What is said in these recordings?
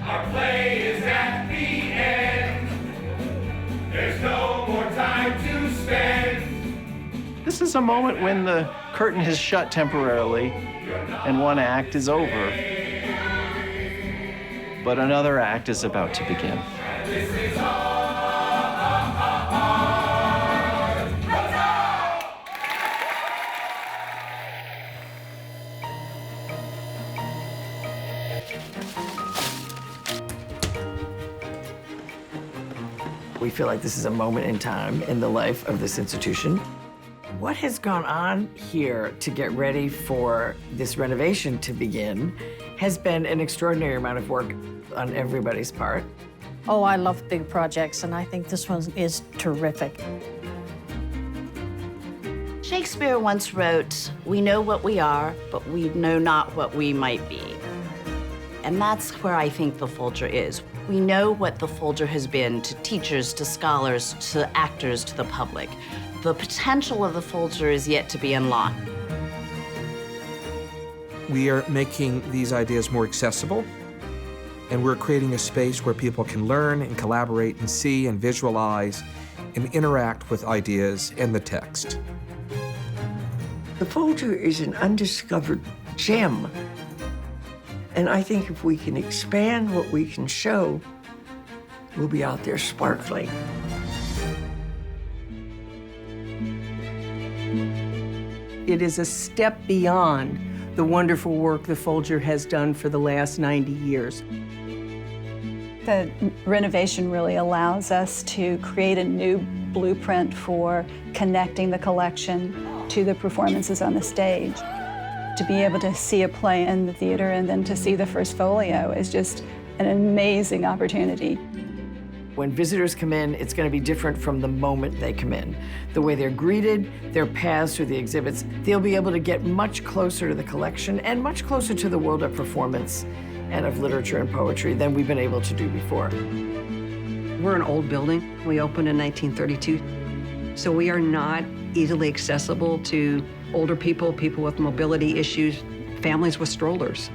Our play is at the end. There's no more time to spend. This is a moment when the curtain has shut temporarily and one act is over. But another act is about to begin. This is all. We feel like this is a moment in time in the life of this institution. What has gone on here to get ready for this renovation to begin has been an extraordinary amount of work on everybody's part. Oh, I love big projects, and I think this one is terrific. Shakespeare once wrote, "We know what we are, but we know not what we might be." And that's where I think the Folger is. We know what the Folger has been to teachers, to scholars, to actors, to the public. The potential of the Folger is yet to be unlocked. We are making these ideas more accessible, and we're creating a space where people can learn and collaborate and see and visualize and interact with ideas and the text. The Folger is an undiscovered gem. And I think if we can expand what we can show, we'll be out there sparkling. It is a step beyond the wonderful work the Folger has done for the last 90 years. The renovation really allows us to create a new blueprint for connecting the collection to the performances on the stage. To be able to see a play in the theater and then to see the first folio is just an amazing opportunity. When visitors come in, it's going to be different from the moment they come in. The way they're greeted, their paths through the exhibits, they'll be able to get much closer to the collection and much closer to the world of performance and of literature and poetry than we've been able to do before. We're an old building. We opened in 1932, so we are not easily accessible to older people, people with mobility issues, families with strollers.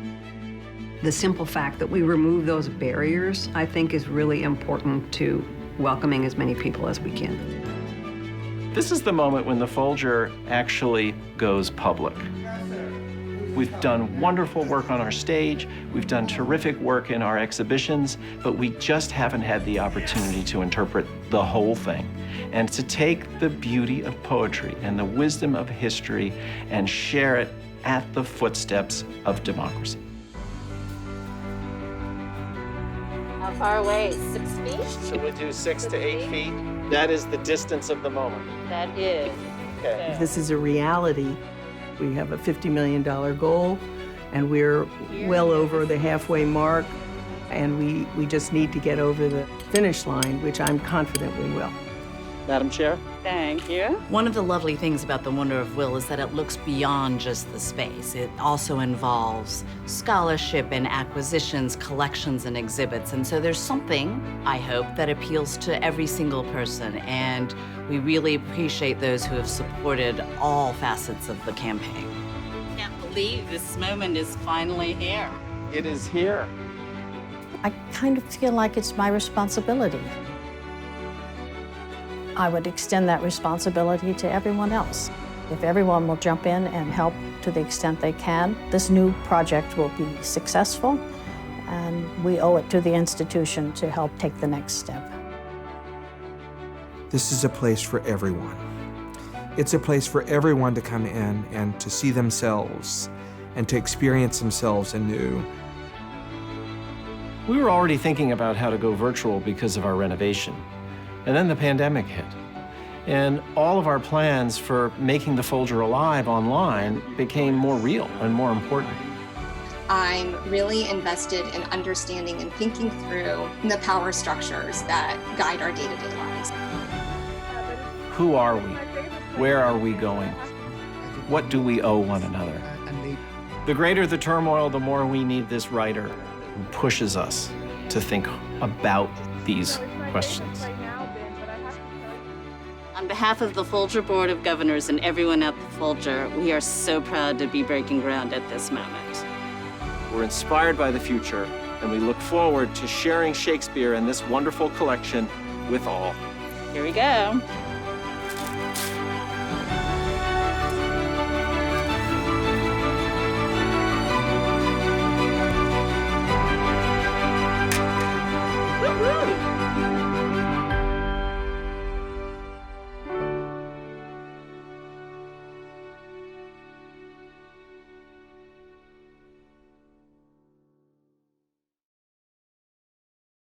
The simple fact that we remove those barriers, I think, is really important to welcoming as many people as we can. This is the moment when the Folger actually goes public. We've done wonderful work on our stage, we've done terrific work in our exhibitions, but we just haven't had the opportunity to interpret the whole thing and to take the beauty of poetry and the wisdom of history and share it at the footsteps of democracy. How far away? 6 feet? So we do 6 to 8 feet. That is the distance of the moment. That is. Okay. If this is a reality, we have a $50 million goal, and we're well over the halfway mark, and we just need to get over the finish line, which I'm confident we will. Madam Chair? Thank you. One of the lovely things about The Wonder of Will is that it looks beyond just the space. It also involves scholarship and acquisitions, collections and exhibits. And so there's something, I hope, that appeals to every single person. And we really appreciate those who have supported all facets of the campaign. I can't believe this moment is finally here. It is here. I kind of feel like it's my responsibility. I would extend that responsibility to everyone else. If everyone will jump in and help to the extent they can, this new project will be successful, and we owe it to the institution to help take the next step. This is a place for everyone. It's a place for everyone to come in and to see themselves and to experience themselves anew. We were already thinking about how to go virtual because of our renovation. And then the pandemic hit. And all of our plans for making the Folger alive online became more real and more important. I'm really invested in understanding and thinking through the power structures that guide our day-to-day lives. Who are we? Where are we going? What do we owe one another? The greater the turmoil, the more we need this writer who pushes us to think about these questions. On behalf of the Folger Board of Governors and everyone at the Folger, we are so proud to be breaking ground at this moment. We're inspired by the future, and we look forward to sharing Shakespeare and this wonderful collection with all. Here we go.